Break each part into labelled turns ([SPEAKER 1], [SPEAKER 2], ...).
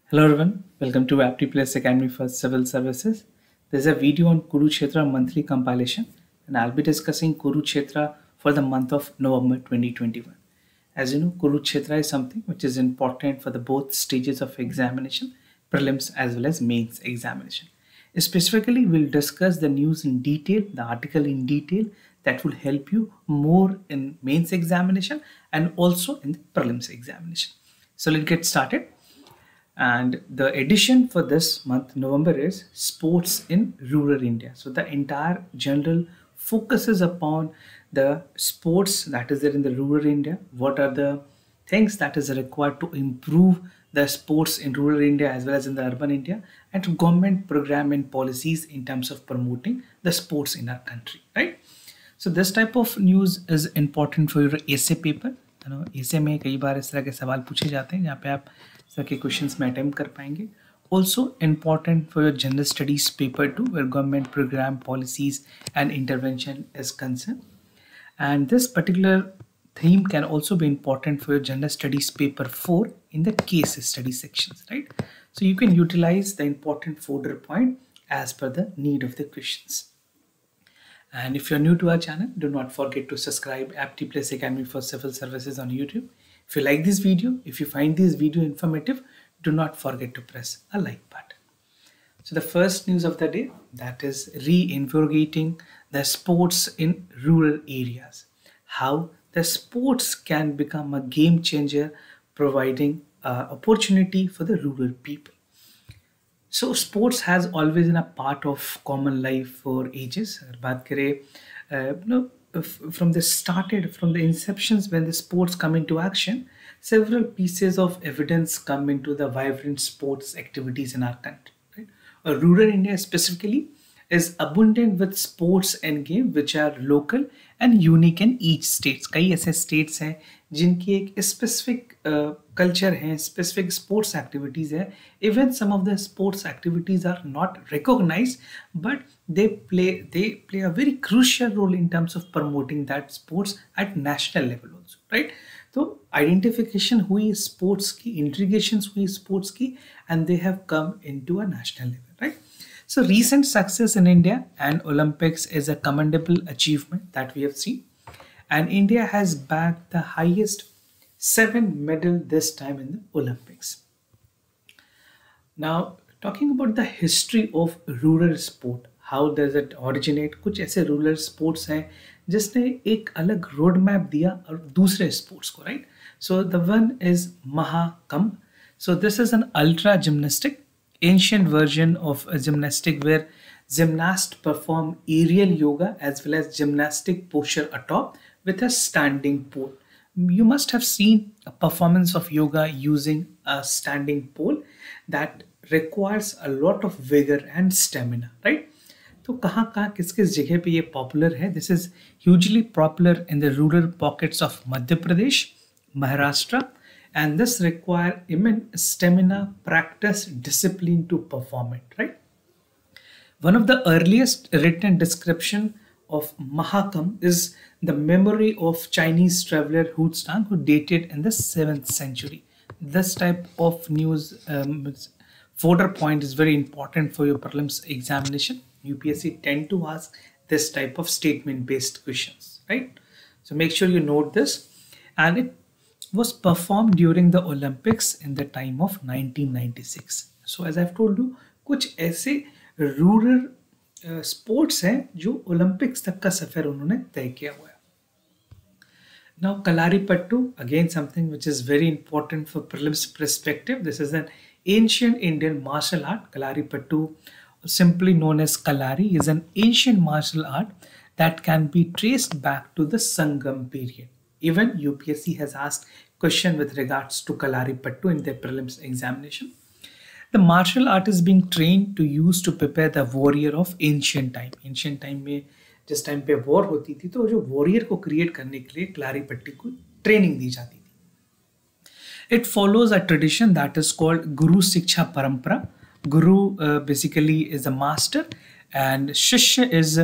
[SPEAKER 1] Hello everyone, welcome to AptPlus Academy for Civil Services. There's a video on Kurukshetra monthly compilation and I'll be discussing Kurukshetra for the month of November 2021. As you know, Kurukshetra is something which is important for the both stages of examination, prelims as well as mains examination. Specifically, we'll discuss the news in detail, the article in detail that will help you more in mains examination and also in the prelims examination. So let's get started. And the edition for this month November is sports in rural India. So the entire general focuses upon the sports that is there in the rural India. What are the things that is required to improve the sports in rural India as well as in the urban India, and government program and policies in terms of promoting the sports in our country, right? So this type of news is important for your essay paper. essay में कई बार इस तरह के सवाल पूछे जाते हैं जहाँ पे आप इस तरह के क्वेश्चंस में अटेम्प्ट कर पाएंगे. Also important for your general studies paper too, where government program, policies and intervention is concerned. And this particular theme can also be important for your general studies paper 4 in the case study sections, right? So you can utilize the important folder point as per the need of the questions. And if you're new to our channel, do not forget to subscribe AptPlus Academy for Civil Services on YouTube. If you like this video, if you find this video informative, do not forget to press a like button. So the first news of the day, that is reinvigorating the sports in rural areas. How the sports can become a game changer, providing opportunity for the rural people. So sports has always been a part of common life for ages. बात करें, from the inceptions when the sports come into action, several pieces of evidence come into the vibrant sports activities in our country. Right? Rural India specifically is abundant with sports and game which are local and unique in each states. कई ऐसे states हैं जिनकी एक specific culture है, specific sports activities है. Even some of the sports activities are not recognized, but they play a very crucial role in terms of promoting that sports at national level also, right? So identification हुई sports की, integrations हुई sports की, and they have come into a national level, right? So recent success in India and Olympics is a commendable achievement that we have seen. And India has bagged the highest 7 medals this time in the Olympics. Now, talking about the history of rural sport, how does it originate? कुछ ऐसे rural sports हैं जिसने एक अलग road map दिया और दूसरे sports को, right? So the one is Mahakam. So this is an ultra gymnastic, ancient version of a gymnastic where gymnasts perform aerial yoga as well as gymnastic posture atop with a standing pole. You must have seen a performance of yoga using a standing pole that requires a lot of vigor and stamina, right? तो कहाँ कहाँ किस किस जगह पे ये popular है? This is hugely popular in the rural pockets of Madhya Pradesh, Maharashtra, and this require immense stamina, practice, discipline to perform it, right? One of the earliest written description of Mahakam is the memory of Chinese traveler Hu Tang, who dated in the 7th century. This type of news folder point is very important for your prelims examination. UPSC tend to ask this type of statement based questions, right? So make sure you note this. And it was performed during the Olympics in the time of 1996. So as I've told you, कुछ ऐसे rural sports हैं जो Olympics तक का सफर उन्होंने तय किया हुआ है. Now Kalaripattu, again something which is very important for prelims perspective. This is an ancient Indian martial art. Kalaripattu, simply known as Kalari, is an ancient martial art that can be traced back to the Sangam period. Even UPSC has asked question with regards to Kalaripattu in their prelims examination. The martial art is being trained to use to prepare the warrior of ancient time. Ancient time में जिस time पे war होती थी तो जो warrior को create करने के लिए कलारीपट्टी को ट्रेनिंग दी जाती थी. It follows a tradition that is called Guru Siksha Parampara. Guru basically is the master and Shishya is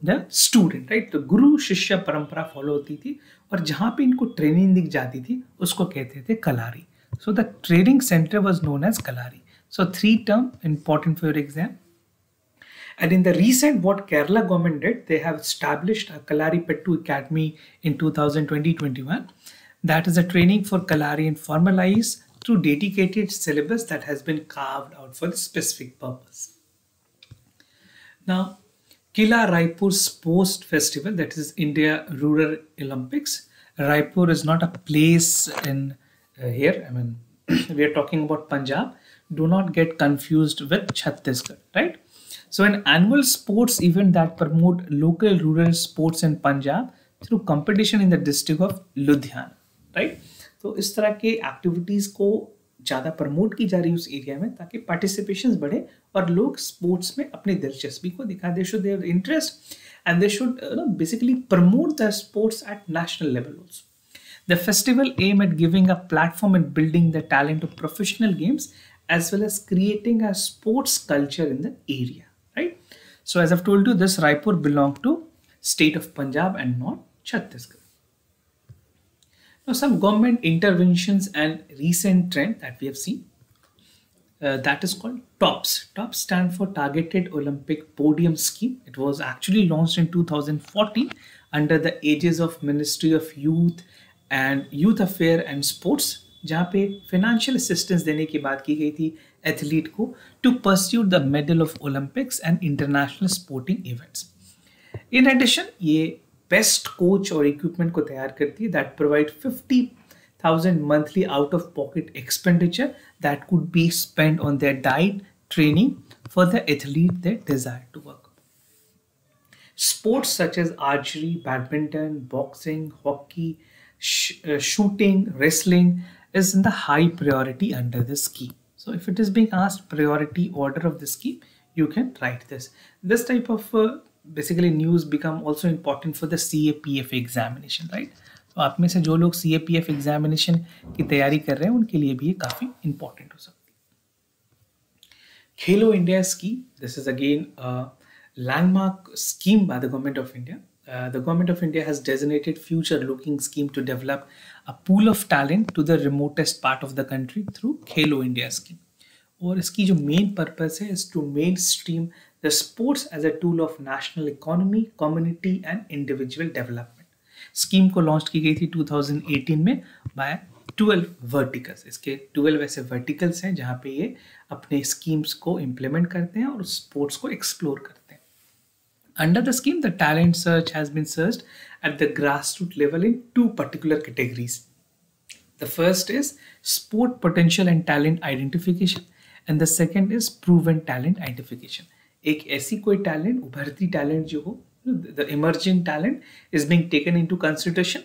[SPEAKER 1] the student, right? तो गुरु शिष्य परंपरा फॉलो होती थी और जहाँ पे इनको ट्रेनिंग दी जाती थी उसको कहते थे कलारी. So the training center was known as Kalari. So three term important for your exam. And in the recent what Kerala government did, they have established a Kalari Pettu Academy in 2020-21. That is a training for Kalari and formalized through dedicated syllabus that has been carved out for a specific purpose. Now, Kila Raipur Sports Festival, that is India Rural Olympics. Raipur is not a place in here. I mean, we are talking about Punjab. Do not get confused with Chhattisgarh, right? So, an annual sports event that promote local rural sports in Punjab through competition in the district of Ludhiana, right? तो इस तरह के activities को ज़्यादा promote की जा रही है उस एरिया में ताकि पार्टिसिपेशन बढ़े और लोग स्पोर्ट्स में अपनी दिलचस्पी को दिखा दे should their interest and they should basically promote the sports at national level also. The festival aim at giving a platform and building the talent of professional games as well as creating a sports culture in the area, right? So as I've told you, this Raipur belonged to state of Punjab and not Chhattisgarh. Now some government interventions and recent trend that we have seen, that is called TOPS. TOPS stand for Targeted Olympic Podium Scheme. It was actually launched in 2014 under the aegis of Ministry of Youth and Youth Affair and Sports, जहाँ पे financial assistance देने की बात की गई थी athlete को to pursue the medal of Olympics and international sporting events. In addition, ये बेस्ट कोच और इक्विपमेंट को तैयार करती है that provide 50,000 monthly out of pocket expenditure that could be spent on their diet training for the athlete they desire to work. Sports such as archery, badminton, boxing, hockey, shooting, wrestling is in the high priority under this scheme. So if it is being asked priority order of the scheme, you can write this. This type of basically news become also important for the CAPF examination, right? तो आप में से जो लोग CAPF examination की तैयारी कर रहे हैं उनके लिए भी ये काफ़ी important हो सकती है. खेलो India scheme, this is again a landmark scheme by the government of India. The government of India has designated future-looking scheme to develop a pool of talent to the remotest part of the country through Khelo India scheme. और इसकी जो main purpose है is to mainstream the sports as a tool of national economy, community and individual development. Scheme को launch की गई थी 2018 में by 12 verticals. इसके 12 ऐसे verticals हैं जहाँ पे ये अपने schemes को implement करते हैं और sports को explore करते हैं. Under the scheme, the talent search has been searched at the grassroots level in two particular categories. The first is sport potential and talent identification, and the second is proven talent identification. एक ऐसी कोई talent, उभरती talent जो हो, the emerging talent is being taken into consideration,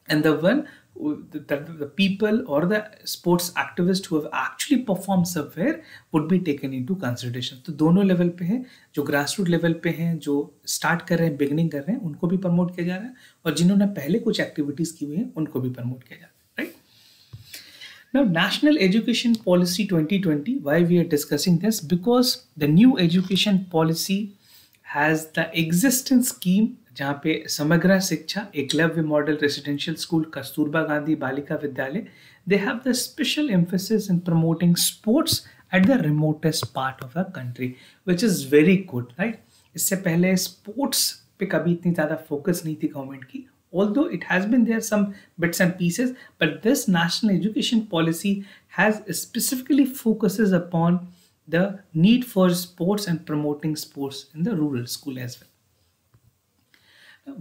[SPEAKER 1] and the one the people or the sports activists who have actually performed somewhere would be taken into consideration. तो दोनों level पे हैं, जो ग्रासरूट लेवल पे हैं, जो स्टार्ट कर रहे हैं, बिगनिंग कर रहे हैं, उनको भी प्रमोट किया जा रहा है और जिन्होंने पहले कुछ एक्टिविटीज की हुई हैं उनको भी प्रमोट किया जा रहा है, right? Now, National Education Policy 2020, why we are discussing this? Because the new education policy has the existing scheme जहाँ पे समग्र शिक्षा, Eklavya model residential school, Kasturba Gandhi Balika Vidyalaya, they have the special emphasis in promoting sports at the remotest part of the country, which is very good, right? इससे पहले sports पे कभी इतनी ज़्यादा फोकस नहीं थी गवर्नमेंट की, although it has been there some bits and pieces, but this national education policy has specifically focuses upon the need for sports and promoting sports in the rural school as well.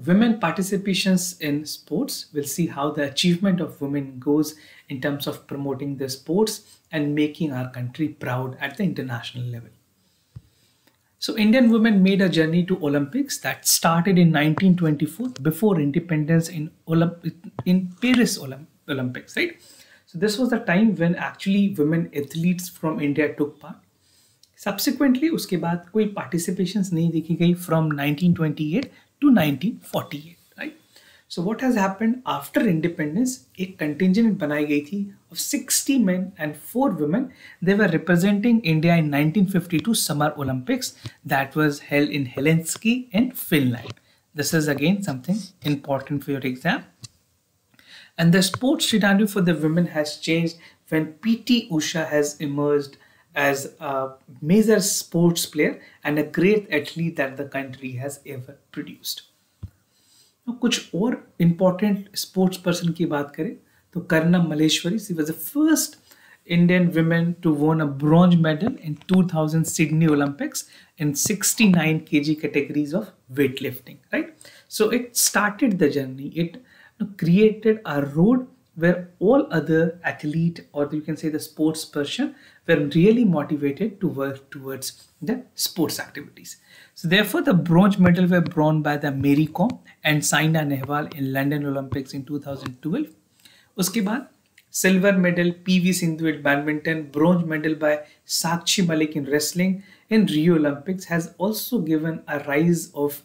[SPEAKER 1] Women participations in sports, will see how the achievement of women goes in terms of promoting the sports and making our country proud at the international level. So Indian women made a journey to Olympics that started in 1924 before independence in Paris Olympics, right? So this was the time when actually women athletes from India took part. Subsequently, उसके बाद कोई participations नहीं देखी गई from 1928 to 1948, right? So what has happened after independence? एक contingent बनाई गई थी of 60 men and 4 women. They were representing India in 1952 Summer Olympics that was held in Helsinki in Finland. This is again something important for your exam. And the sports scenario for the women has changed when PT Usha has emerged as a major sports player and a great athlete that the country has ever produced. तो कुछ और important sports person की बात करें तो Karnam Malleswari, she was the first Indian women to won a bronze medal in 2000 Sydney Olympics in 69 kg categories of weightlifting, right? So it started the journey. It created a road where all other athlete, or you can say the sports person, were really motivated to work towards the sports activities. So therefore the bronze medal were won by the Mary Kom and Saina Nehwal in London Olympics in 2012. उसके बाद silver medal PV Sindhu at badminton, bronze medal by Sakshi Malik in wrestling in Rio Olympics has also given a rise of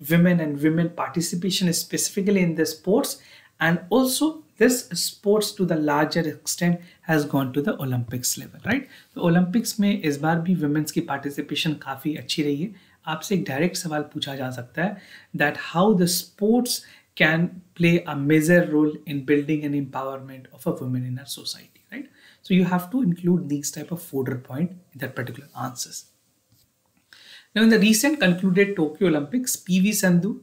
[SPEAKER 1] women and women participation specifically in the sports, and also this sports to the larger extent has gone to the Olympics level, right? तो Olympics में इस बार भी women's की participation काफ़ी अच्छी रही है. आपसे एक डायरेक्ट सवाल पूछा जा सकता है that how the sports can play a major role in building an empowerment of a woman in our society, right? So you have to include these type of fodder point in that particular answers. Now in the recent concluded Tokyo Olympics, PV Sandhu,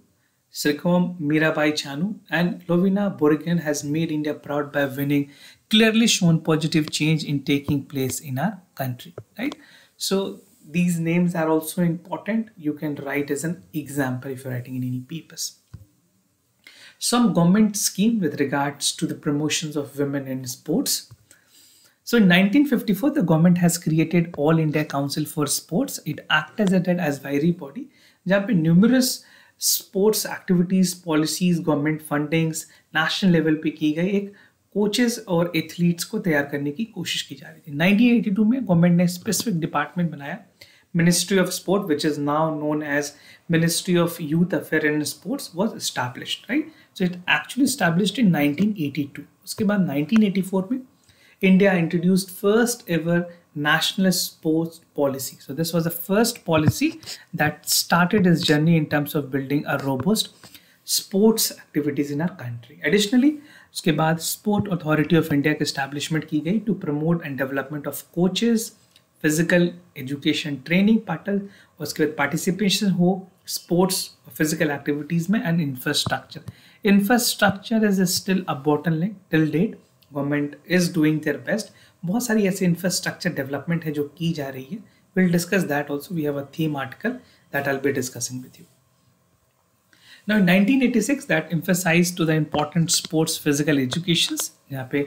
[SPEAKER 1] Srikhom Mirabai Chanu and Lovina Borgen has made India proud by winning, clearly shown positive change in taking place in our country, right? So these names are also important. You can write as an example if you're writing in any papers. Some government scheme with regards to the promotions of women in sports. So in 1954, the government has created All India Council for Sports. It acts as an advisory body, जहाँ पे numerous sports activities, policies, government fundings, national level पे की गई एक coaches और athletes को तैयार करने की कोशिश की जा रही थी. 1982 में गवर्नमेंट ने स्पेसिफिक डिपार्टमेंट बनाया, Ministry of Sport, which is now known as Ministry of Youth Affairs and Sports, was established, right? So it actually established in 1982. उसके बाद 1984 में India introduced first ever national sports policy. So this was the first policy that started its journey in terms of building a robust sports activities in our country. Additionally, उसके बाद Sport Authority of India की establishment की गई to promote and development of coaches, physical education training portal, उसके बाद participation हो sports physical activities में, and infrastructure is still a bottleneck till date. Government is doing their best. बहुत सारी ऐसे इंफ्रास्ट्रक्चर डेवलपमेंट है जो की जा रही है. Will discuss that also. We have a theme article that I will be discussing with you. Now in 1986 that emphasized to the important sports physical educations, यहाँ पे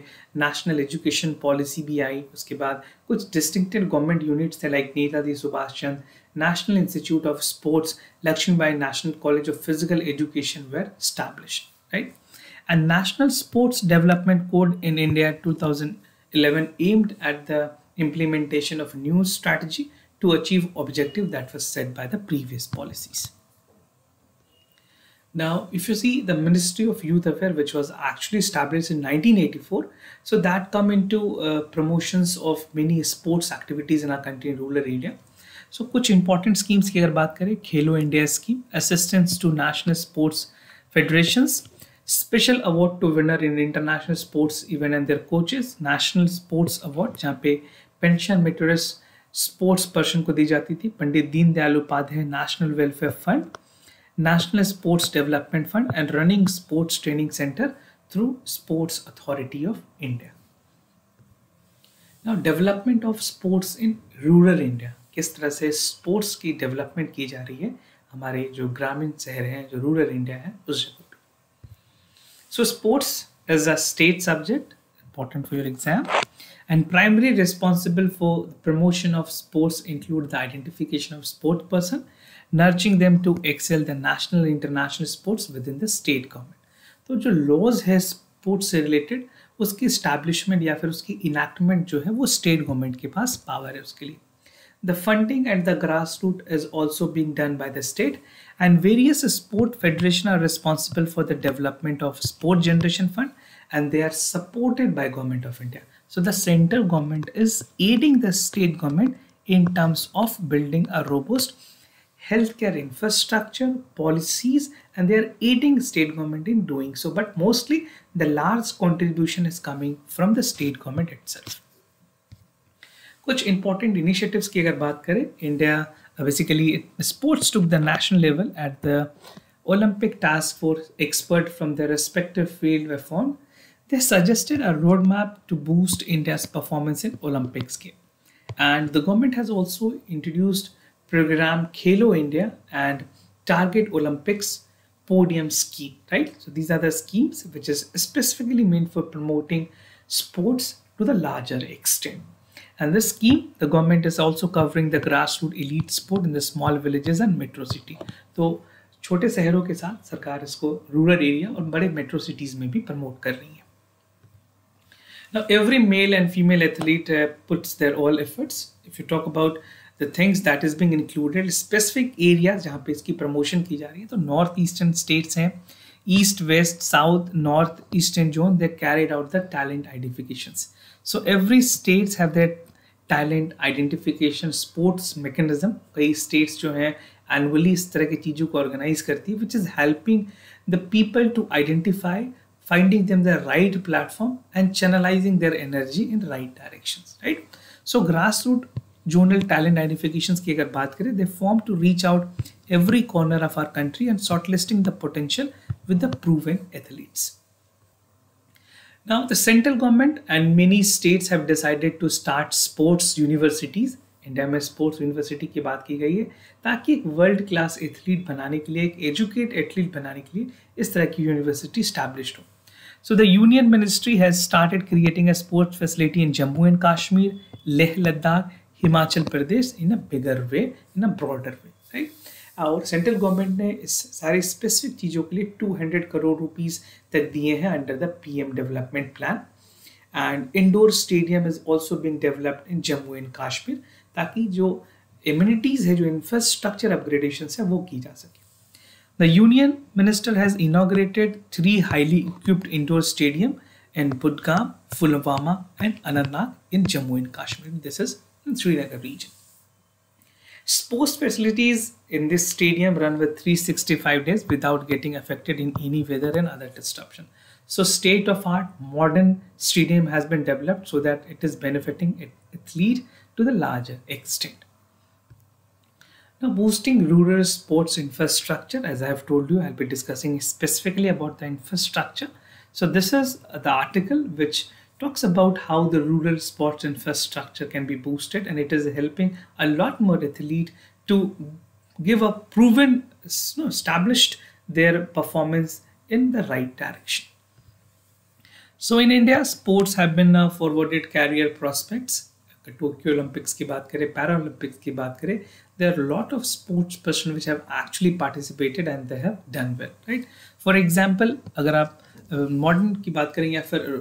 [SPEAKER 1] national education policy भी आई. उसके बाद कुछ distinctive government units थे like Netaji Subhash Chandra, National Institute of Sports, Lakshmibai National College of Physical Education were established, right? And National Sports Development Code in India 2011 aimed at the implementation of a new strategy to achieve objective that was set by the previous policies. Now, if you see the Ministry of Youth Affairs, which was actually established in 1984, so that come into promotions of many sports activities in our country in rural area. So, कुछ important schemes की अगर बात करें, खेलो India scheme, assistance to national sports federations, special award to winner in international sports event and their coaches, national sports award जहाँ पे pension meritocratic sports person को दी जाती थी, Pandit Deendayal Upadhyay national welfare fund, National Sports Development Fund, and running sports training center through Sports Authority of India. Now development of sports in rural India, किस तरह से sports की development की जा रही है हमारे जो ग्रामीण शहर हैं, जो rural India है उस जगह पे. So sports is a state subject, important for your exam, and primary responsible for promotion of sports include the identification of sport person, nurturing them to excel the national and international sports within the state government. तो जो laws है sports से related, उसकी establishment या फिर उसकी enactment जो है वो state government के पास power है उसके लिए. The funding at the grassroots is also being done by the state, and various sport federations are responsible for the development of sport generation fund, and they are supported by Government of India. So the central government is aiding the state government in terms of building a robust healthcare infrastructure policies, and they are aiding state government in doing so, but mostly the large contribution is coming from the state government itself. कुछ important initiatives की अगर बात करें, India basically sports took the national level at the Olympic task force expert from their respective field were formed. They suggested a roadmap to boost India's performance in Olympics game. And the government has also introduced program Khelo India and Target Olympics Podium Scheme, right? So these are the schemes which is specifically meant for promoting sports to the larger extent. And this scheme, the government is also covering the grassroots elite sport in the small villages and metro city. तो छोटे शहरों के साथ सरकार इसको rural area और बड़े metro cities में भी प्रमोट कर रही है. Now, every male and female athlete puts their all efforts. If you talk about the things that is being included, specific areas जहाँ पे इसकी प्रमोशन की जा रही है, तो नॉर्थ ईस्टर्न स्टेट्स हैं, east west south north eastern zone, they carried out the talent identifications. So every states have their talent identification sports mechanism. कई states जो हैं annually इस तरह की चीज़ों को organize करती है, which is helping the people to identify, finding them the right platform and channelizing their energy in right directions, right? So grassroots zonal talent identifications की अगर बात करें, they form to reach out every corner of our country and shortlisting the potential with the proven athletes. Now, the central government and many states have decided to start sports universities. India में sports university की बात की गई है ताकि एक world class athlete बनाने के लिए, एक एजुकेट एथलीट बनाने के लिए इस तरह की यूनिवर्सिटी स्टैब्लिश्ड हो. So the Union Ministry has started creating a sports facility in Jammu and Kashmir, Leh Ladakh, Himachal Pradesh in a bigger way, in a broader way, right? और central government ने इस सारी specific चीज़ों के लिए 200 crore rupees तक दिए हैं under the PM development plan. And indoor stadium is also being developed in Jammu and Kashmir ताकि जो इम्यूनिटीज़ है, जो इंफ्रास्ट्रक्चर अपग्रेडेशन है, वो की जा सके. The union minister has inaugurated 3 highly equipped indoor stadium in Budgam, Pulwama and Anantnag in Jammu and Kashmir. This is in Srinagar region. Sports facilities in this stadium run with 365 days without getting affected in any weather and other disruption. So state-of-art modern stadium has been developed so that it is benefiting athlete to the larger extent. Now, boosting rural sports infrastructure, as I have told you, I'll be discussing specifically about the infrastructure. So this is the article which talks about how the rural sports infrastructure can be boosted, and it is helping a lot more athlete to give a proven, established their performance in the right direction. So in India, sports have been forwarded career prospects. Tokyo Olympics की बात करें, Paralympics की बात करें, there are a lot of sports person which have actually participated and they have done well, right? For example, अगर आप modern की बात करें या फिर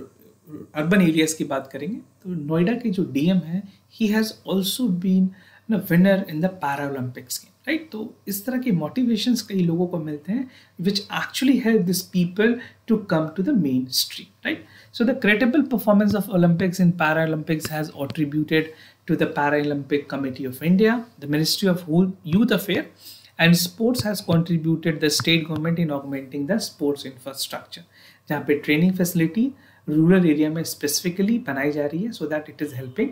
[SPEAKER 1] अर्बन एरियाज की बात करेंगे, तो नोएडा के जो डीएम है, he has also been winner in the para olympics game, right? तो इस तरह के मोटिवेशंस कई लोगों को मिलते हैं which actually help this people to come to the mainstream, right? So the credible performance of Olympics in Paralympics has attributed to the Paralympic Committee of India, the Ministry of Youth Affairs, and Sports has contributed the state government in augmenting the sports infrastructure. जहाँ पे training facility rural area में specifically बनाई जा रही है so that it is helping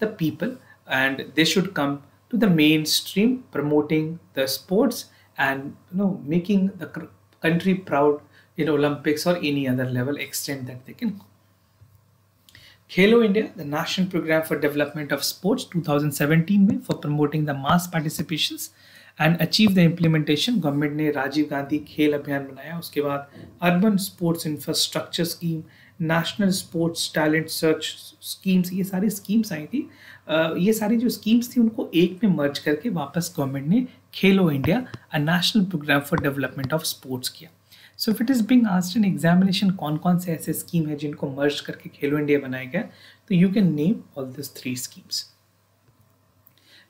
[SPEAKER 1] the people and they should come to the mainstream promoting the sports and making the country proud in Olympics or any other level extent that they can go. Khelo India, the National Program for Development of Sports 2017 में for promoting the mass participations and achieve the implementation, government ने राजीव गांधी खेल अभियान बनाया. उसके बाद urban sports infrastructure scheme, national sports talent search schemes, ये सारी schemes आई थी. ये सारी जो स्कीम्स थी उनको एक में मर्ज करके वापस गवर्नमेंट ने Khelo India, a national programme for development of sports किया. So if it is being asked in examination कौन कौन से ऐसे स्कीम है जिनको मर्ज करके खेलो इंडिया बनाया गया, तो you can name all this 3 schemes.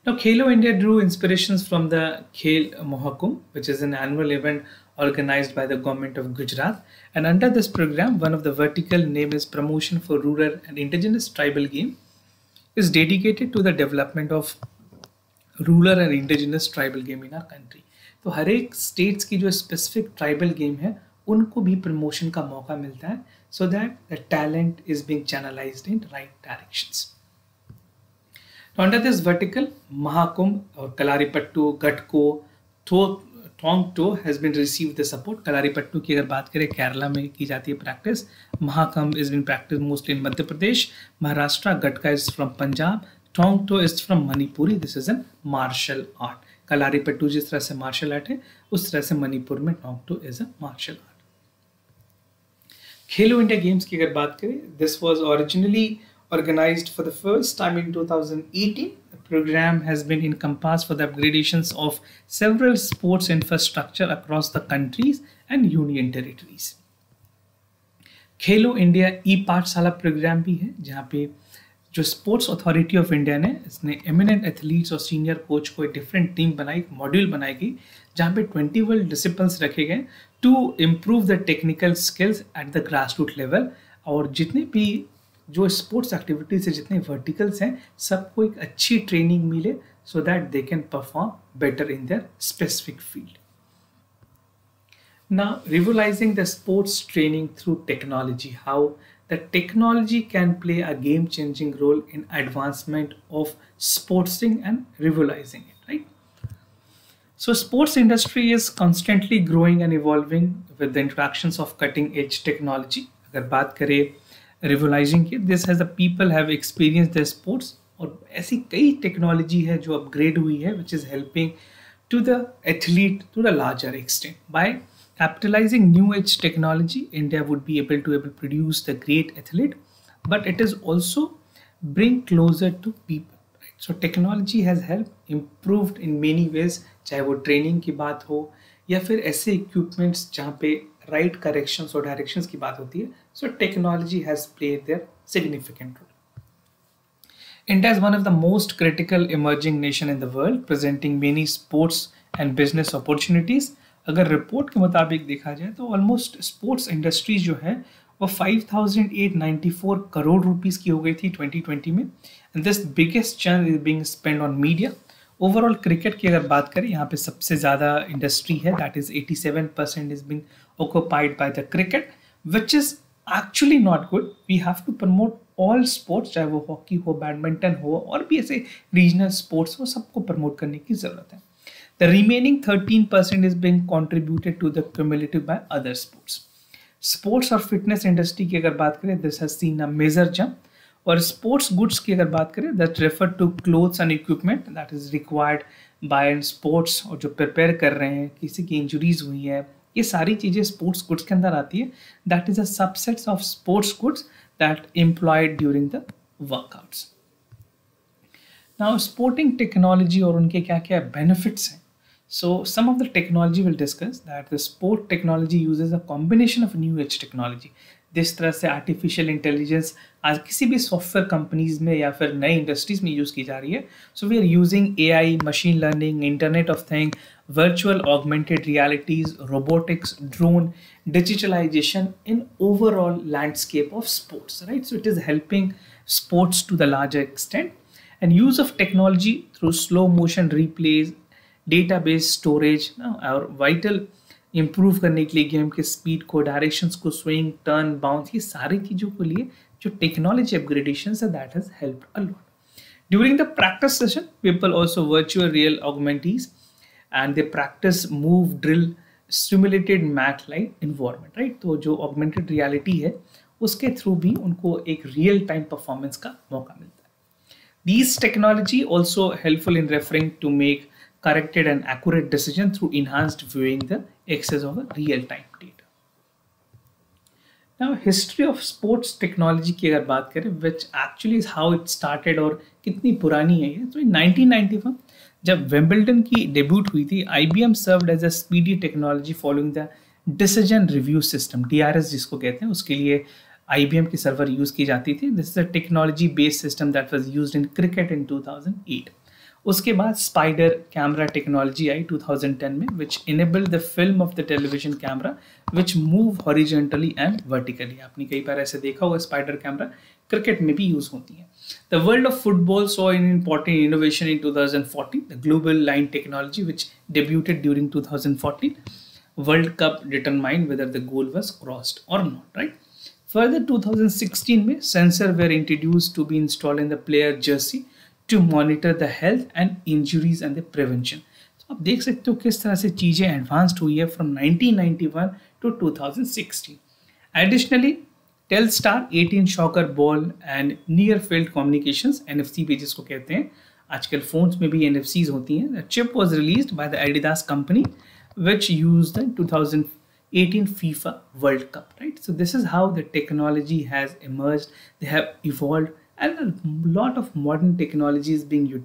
[SPEAKER 1] Now, Khelo India drew inspirations from the Khel Mahakumbh, which is an annual event organized by the government of Gujarat. And under this program, one of the vertical name is Promotion for Rural and Indigenous Tribal Game is dedicated to the development of rural and indigenous tribal game in our country. तो हर एक states की जो specific tribal game है, उनको भी promotion का मौका मिलता है so that the talent is being channelized in right directions. तो अंडर दिस वर्टिकल, महाकुंभ और Kalaripattu, Gatka, Thangta has been receive the support. Kalaripattu की अगर बात करें केरला में की जाती है practice. Mahakumbh is been practice mostly in Madhya Pradesh, Maharashtra. Gatka is from Punjab. Thangta is from Manipuri. This is an martial art. Kalaripattu जिस तरह से मार्शल आर्ट है, उस तरह से मणिपुर में टोंगटो is a martial art. Khelo India games की अगर बात करें, this was originally organized for the first time in 2018. The program has been encompassed for the upgradations of several sports infrastructure across the countries and union territories. Khelo India ई पाठशाला programme भी है, जहाँ पे जो स्पोर्ट्स अथॉरिटी ऑफ इंडिया ने इसने eminent athletes और senior coach को एक डिफरेंट टीम बनाई, मॉड्यूल बनाई गई, जहाँ पे 21 डिसिप्लिन्स रखे गए to improve the technical skills at the grass root level. और जितने भी जो स्पोर्ट्स एक्टिविटीज है, जितने वर्टिकल्स हैं, सबको एक अच्छी ट्रेनिंग मिले so that they can perform better in their specific field. Now, revitalizing the sports training through technology, how the technology can play a game-changing role in advancement of sportsing and revitalizing it, right? So, sports industry is constantly growing and evolving with the interactions of cutting-edge technology. अगर बात करें revitalizing की, this has the people have experienced their sports, और ऐसी कई technology है जो upgrade हुई है, which is helping to the athlete to the larger extent. By capitalizing new age technology, India would be able to produce the great athlete, but it is also bring closer to people. Right? So technology has helped improved in many ways, चाहे वो training की बात हो या फिर ऐसे equipments जहाँ पे राइट करेक्शंस और डायरेक्शंस की बात होती है. So technology has played their significant role. India is one of the most critical emerging nation in the world, presenting many sports and business opportunities. अगर रिपोर्ट के मुताबिक देखा जाए तो ऑलमोस्ट स्पोर्ट्स इंडस्ट्री जो है वो 5,894 करोड़ रुपीस की हो गई थी 2020 में. And this biggest chunk is being spend on media. Overall cricket की अगर बात करें, यहाँ पे सबसे ज़्यादा इंडस्ट्री है, that is 87% is being occupied by the cricket, which is actually not good. We have to promote all sports, चाहे वो हॉकी हो, बैडमिंटन हो, और भी ऐसे रीजनल स्पोर्ट्स हो, सबको प्रमोट करने की ज़रूरत है. The remaining 13% is being contributed to the cumulative by other sports. Sports और फिटनेस इंडस्ट्री की अगर बात करें, this has seen a major jump. और स्पोर्ट्स गुड्स की अगर बात करें, that refer to clothes and equipment that is required by an sports, और जो प्रिपेयर कर रहे हैं, किसी की इंजरीज हुई है, ये सारी चीज़ें स्पोर्ट्स गुड्स के अंदर आती है. That is a subsets of sports goods that employed during the workouts. Now sporting technology और उनके क्या क्या बेनिफिट्स हैं. So some of the technology we'll discuss, that the sport technology uses a combination of new age technology. जिस तरह से artificial intelligence आज किसी भी सॉफ्टवेयर कंपनीज में या फिर नई इंडस्ट्रीज में यूज़ की जा रही है. So we are using AI, machine learning, internet of thing, virtual augmented realities, robotics, drone, digitalization in overall landscape of sports, right? So it is helping sports to the larger extent, and use of technology through slow motion replays, database storage और vital improve करने के लिए game के speed को, directions को, swing, turn, bounce, ये सारी चीज़ों के लिए जो टेक्नोलॉजी अपग्रेडेशंस है, that has helped a lot. During the practice session, people also virtual real augmentees and they practice move, drill, simulated math like environment, right. तो जो ऑगमेंटेड रियलिटी है उसके थ्रू भी उनको एक रियल टाइम परफॉर्मेंस का मौका मिलता है. These technology also helpful in referring to make corrected and accurate decision through enhanced viewing the access of a real-time data. Now, history of sports technology की अगर बात करें, which actually is how it started और कितनी पुरानी है ये, तो in 1991 जब विंबलडन की डेब्यूट हुई थी, IBM served as a speedy technology following the decision review system, DRS जिसको कहते हैं, उसके लिए IBM की सर्वर यूज की जाती थी. This is a technology based system that was used in cricket in 2008. उसके बाद स्पाइडर कैमरा टेक्नोलॉजी आई 2010 में, which enabled the film of the television camera which move horizontally and vertically. आपने कई बार ऐसे देखा होगा, स्पाइडर कैमरा क्रिकेट में भी यूज होती है. The world of football saw an important innovation in 2014, the global line technology which debuted during 2014. World cup determine whether the goal was crossed और नॉट, राइट. Further, 2016 में sensor were introduced to be installed in the player jersey to monitor the health and injuries and the prevention. तो आप देख सकते हो किस तरह से चीज़ें एडवांस्ड हुई है from 1991 to 2016. Additionally, Telstar 18 shocker ball and near field communications NFC भी जिसको कहते हैं, आजकल phones में भी NFCs होती हैं. The chip was released by the Adidas company which used the 2018 FIFA World Cup, right? So this is how the technology has emerged. They have evolved, and a lot of modern technology is being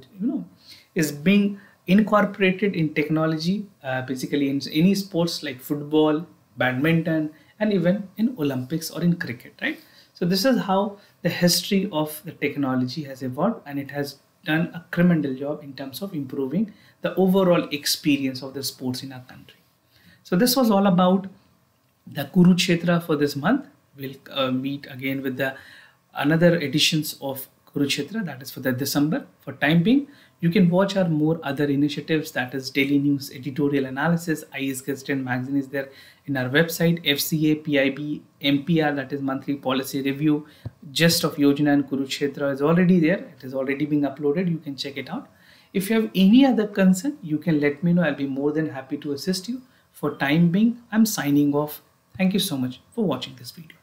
[SPEAKER 1] is being incorporated in technology, basically in any sports like football, badminton, and even in Olympics or in cricket, right? So this is how the history of the technology has evolved, and it has done a tremendous job in terms of improving the overall experience of the sports in our country. So this was all about the Kurukshetra for this month. We'll meet again with the another editions of Kurukshetra, that is for the December. For time being, you can watch our more other initiatives, that is daily news, editorial analysis, IAS Gazette magazine is there in our website, FCA, PIB, MPR, that is monthly policy review, Gist of Yojana and Kurukshetra is already there. It is already being uploaded. You can check it out. If you have any other concern, you can let me know. I'll be more than happy to assist you. For time being, I'm signing off. Thank you so much for watching this video.